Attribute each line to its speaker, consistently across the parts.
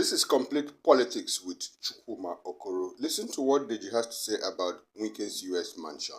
Speaker 1: This is complete politics with Chukwuma Okoro. Listen to what Deji has to say about Wike's US mansion.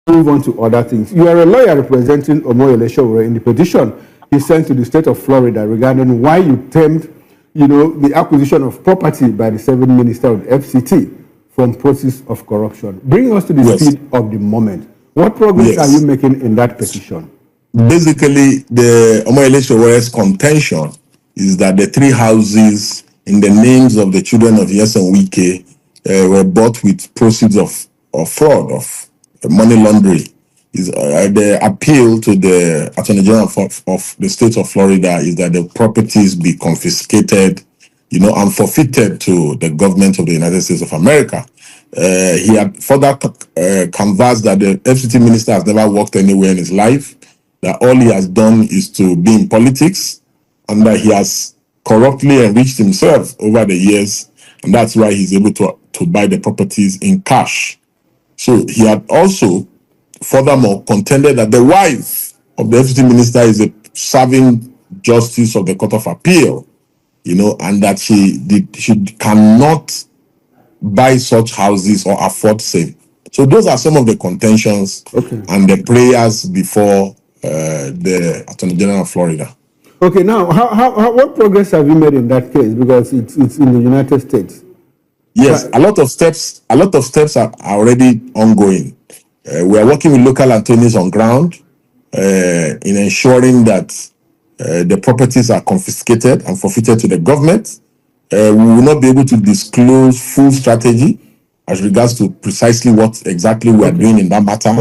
Speaker 2: Move on to other things. You are a lawyer representing Omoyele Sowore in the petition he sent to the state of Florida regarding why you termed, the acquisition of property by the serving minister of the Efcc from process of corruption. Bring us to the speed of the moment. What progress are you making in that petition?
Speaker 3: Basically, the Omoyele Sowore's contention is that the 3 houses in the names of the children of Yes and Wike were bought with proceeds of fraud, of money laundering. The appeal to the Attorney General of the state of Florida is that the properties be confiscated, and forfeited to the government of the United States of America. He had further canvassed that the FCT minister has never worked anywhere in his life, that all he has done is to be in politics, and that he has corruptly enriched himself over the years, and that's why he's able to buy the properties in cash. So he had also furthermore contended that the wife of the FCT minister is a serving justice of the Court of Appeal, and that she cannot buy such houses or afford same. So those are some of the contentions and the prayers before the Attorney General of Florida.
Speaker 2: Okay, now what progress have you made in that case? Because it's in the United States.
Speaker 3: Yes, a lot of steps are already ongoing. We are working with local attorneys on ground in ensuring that the properties are confiscated and forfeited to the government. We will not be able to disclose full strategy as regards to precisely what exactly we are doing in that matter.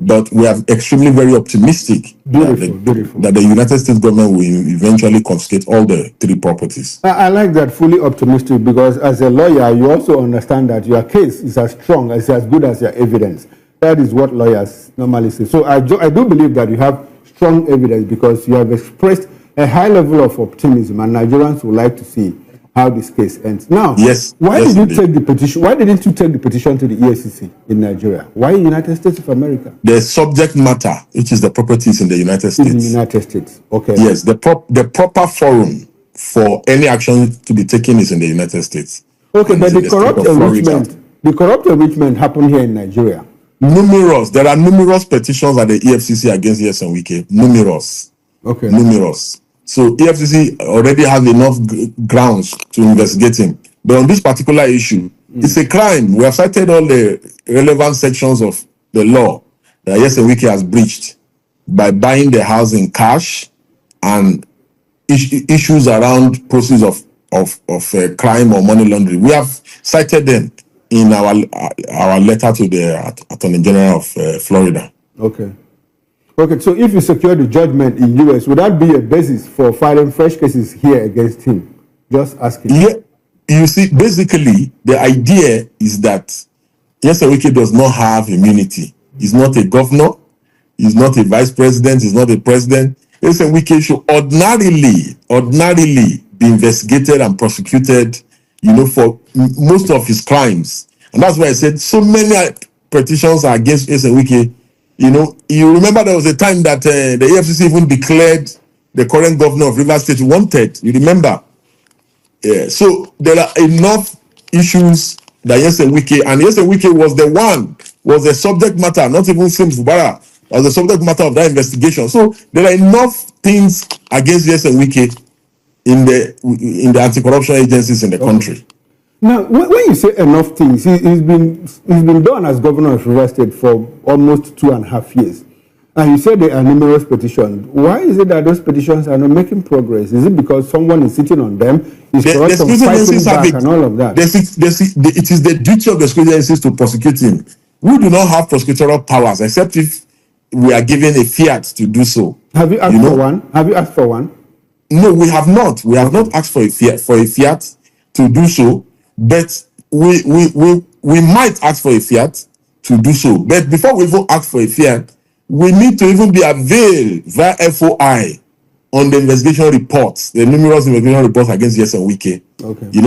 Speaker 3: But we are extremely very optimistic that the United States government will eventually confiscate all the 3 properties.
Speaker 2: I like that, fully optimistic, because as a lawyer, you also understand that your case is as strong, as good as your evidence. That is what lawyers normally say. So I do believe that you have strong evidence because you have expressed a high level of optimism, and Nigerians would like to see how this case ends. Now, why didn't you take the petition? Why didn't you take the petition to the Efcc in Nigeria? Why United States of America?
Speaker 3: The subject matter, which is the properties in the United States.
Speaker 2: In the United States, okay.
Speaker 3: Yes, the proper forum for any action to be taken is in the United States.
Speaker 2: Okay, but the corrupt enrichment happened here in Nigeria.
Speaker 3: There are numerous petitions at the EFCC against Yes and Wike. Numerous. So EFCC already has enough grounds to investigate him. But on this particular issue, it's a crime. We have cited all the relevant sections of the law that Yes and Wike has breached by buying the house in cash and issues around proceeds of crime or money laundering. We have cited them in our letter to the Attorney General of Florida.
Speaker 2: Okay, so if you secure the judgment in US, would that be a basis for filing fresh cases here against him? Just asking.
Speaker 3: Yeah, you see, basically, the idea is that Yes and Wike does not have immunity. He's not a governor. He's not a vice president. He's not a president. Yes and Wike should ordinarily be investigated and prosecuted, for most of his crimes. And that's why I said so many petitions are against Yes and Wike. You remember there was a time that the EFCC even declared the current governor of Rivers State wanted. You remember? Yeah. So there are enough issues that Yes and Wike was the subject matter, not even Sim Fubara, was the subject matter of that investigation. So there are enough things against Yes and Wike in the anti-corruption agencies in the country.
Speaker 2: Now, when you say enough things, he's been done as governor of Rivers State for almost 2.5 years. And you said there are numerous petitions. Why is it that those petitions are not making progress? Is it because someone is sitting on them, is corrupt and fighting back and all of that?
Speaker 3: It is the duty of the security agencies to prosecute him. We do not have prosecutorial powers, except if we are given a fiat to do so.
Speaker 2: Have you asked for one? Have you asked for one?
Speaker 3: No, we have not. We have not asked for a fiat to do so. But we might ask for a fiat to do so. But before we even ask for a fiat, we need to even be availed via FOI on the investigation reports, the numerous investigation reports against Yes and Wike.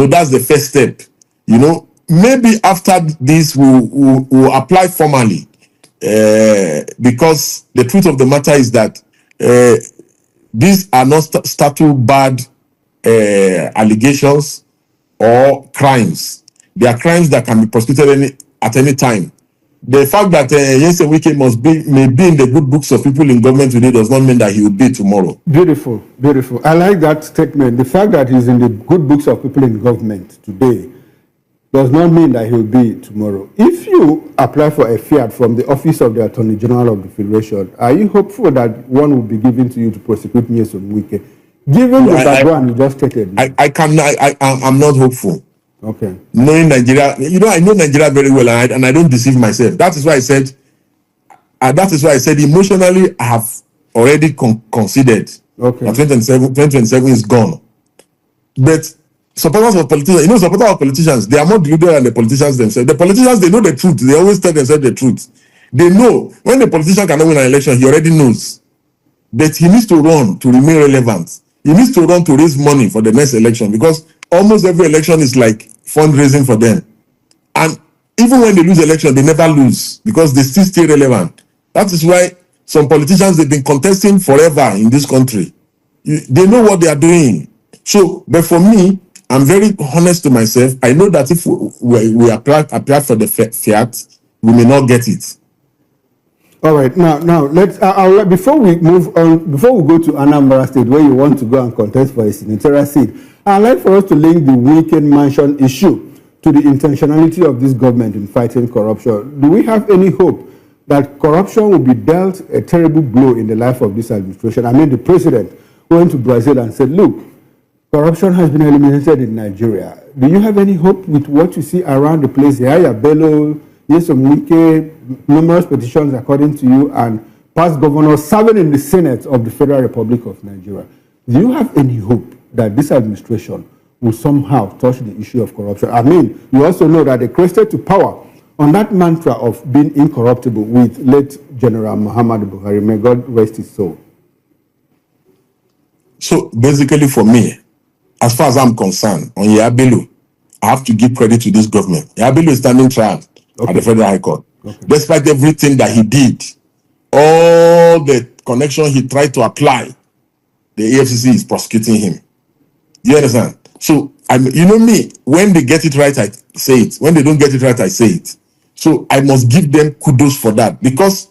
Speaker 3: That's the first step. Maybe after this we'll apply formally, because the truth of the matter is that these are not statute-barred allegations or crimes. They are crimes that can be prosecuted at any time. The fact that Nyesom Wike may be in the good books of people in government today does not mean that he will be tomorrow.
Speaker 2: Beautiful, beautiful. I like that statement. The fact that he's in the good books of people in government today does not mean that he will be tomorrow. If you apply for a fiat from the Office of the Attorney General of the Federation, are you hopeful that one will be given to you to prosecute Nyesom Wike? Given the background you just stated.
Speaker 3: I'm not hopeful.
Speaker 2: Okay.
Speaker 3: Knowing Nigeria, I know Nigeria very well, and I don't deceive myself. That is why I said, emotionally, I have already considered that 2027 is gone. But supporters of politicians, they are more deluded than the politicians themselves. The politicians, they know the truth. They always tell themselves the truth. They know when the politician cannot win an election, he already knows. But he needs to run to remain relevant. He needs to run to raise money for the next election, because almost every election is like fundraising for them. And even when they lose election, they never lose because they still stay relevant. That is why some politicians, they've been contesting forever in this country. They know what they are doing. So, but for me, I'm very honest to myself. I know that if we apply for the fiat, we may not get it.
Speaker 2: All right. Now let's. Before we move on, before we go to Anambra State, where you want to go and contest for a senatorial seat, I'd like for us to link the Wike mansion issue to the intentionality of this government in fighting corruption. Do we have any hope that corruption will be dealt a terrible blow in the life of this administration? I mean, the president went to Brazil and said, "Look, corruption has been eliminated in Nigeria." Do you have any hope with what you see around the place? Yaya Bello, Nyesom Wike, numerous petitions according to you, and past governors serving in the Senate of the Federal Republic of Nigeria. Do you have any hope that this administration will somehow touch the issue of corruption? I mean, you also know that they crested to power on that mantra of being incorruptible with late General Muhammadu Buhari. May God rest his soul.
Speaker 3: So basically for me, as far as I'm concerned, on Yabelu, I have to give credit to this government. Yabelu is standing trial at the Federal High Court. Despite everything that he did, all the connection he tried to apply, the Efcc is prosecuting him. You understand? So, me, when they get it right, I say it. When they don't get it right, I say it. So I must give them kudos for that. Because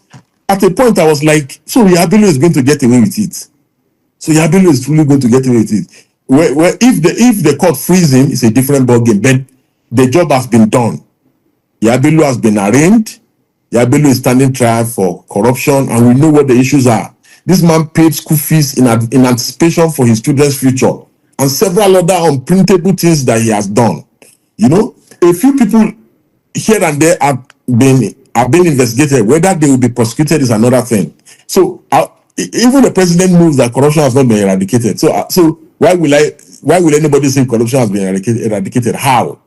Speaker 3: at a point I was like, so Yabelu is going to get away with it. So Yabelu is truly going to get away with it. Where if the court frees him, it's a different ballgame. But the job has been done. Yabelu has been arraigned. Yabelu is standing trial for corruption, and we know what the issues are. This man paid school fees in anticipation for his children's future, and several other unprintable things that he has done. A few people here and there have been investigated. Whether they will be prosecuted is another thing. So even the president knows that corruption has not been eradicated. So why will anybody say corruption has been eradicated? How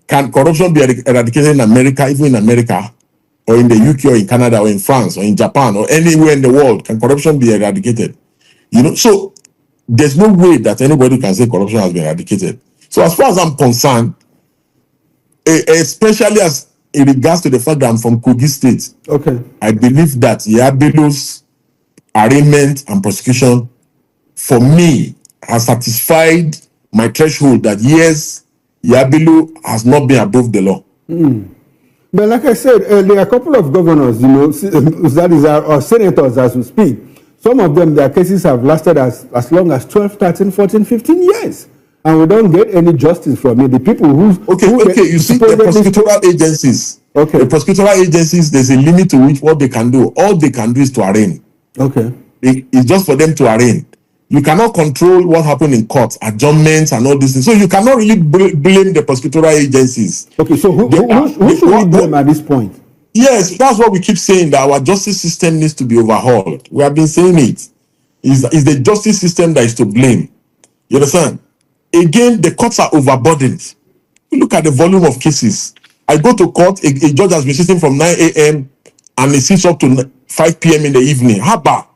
Speaker 3: can corruption be eradicated in America, even in America, or in the UK, or in Canada, or in France, or in Japan, or anywhere in the world? Can corruption be eradicated? So there's no way that anybody can say corruption has been eradicated. So as far as I'm concerned, especially as in regards to the fact that I'm from Kogi State, I believe that Yabelu's arraignment and prosecution, for me, has satisfied my threshold that yes, Yabelu has not been above the law.
Speaker 2: But like I said, there are a couple of governors, that is or senators as we speak. Some of them, their cases have lasted as long as 12, 13, 14, 15 years. And we don't get any justice from it. The people who...
Speaker 3: you see, the prosecutorial agencies. The prosecutorial agencies, there's a limit to which what they can do. All they can do is to arraign. It's just for them to arraign. You cannot control what happened in court, adjournments and all these things. So you cannot really blame the prosecutorial agencies.
Speaker 2: So who should we blame at this point?
Speaker 3: Yes, that's what we keep saying, that our justice system needs to be overhauled. We have been saying it. It's the justice system that is to blame. You understand? Again, the courts are overburdened. You look at the volume of cases. I go to court, a judge has been sitting from 9 a.m. and he sits up to 5 p.m. in the evening. How about?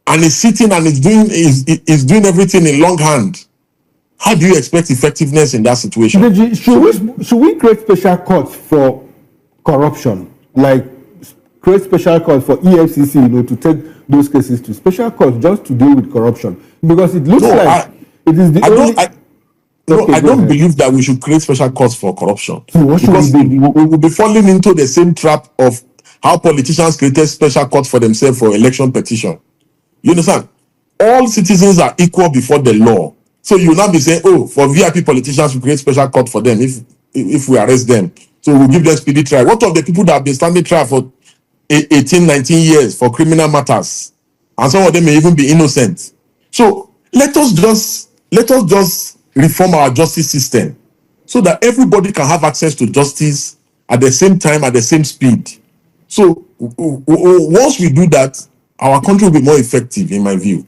Speaker 3: And he's sitting and he's doing everything in longhand. How do you expect effectiveness in that situation?
Speaker 2: Deji, should we create special courts for corruption? Like create special courts for EFCC, to take those cases to special courts just to deal with corruption? Because it looks It is the only. Okay,
Speaker 3: I
Speaker 2: go
Speaker 3: don't
Speaker 2: ahead.
Speaker 3: believe that we should create special courts for corruption.
Speaker 2: So what should
Speaker 3: Because
Speaker 2: we do?
Speaker 3: we will be falling into the same trap of how politicians created special courts for themselves for election petition. You understand? All citizens are equal before the law. So you will not be saying, oh, for VIP politicians, we create special court for them if we arrest them. So we'll give them speedy trial. What of the people that have been standing trial for 18, 19 years for criminal matters? And some of them may even be innocent. So let us just reform our justice system so that everybody can have access to justice at the same time, at the same speed. So once we do that, our country will be more effective, in my view.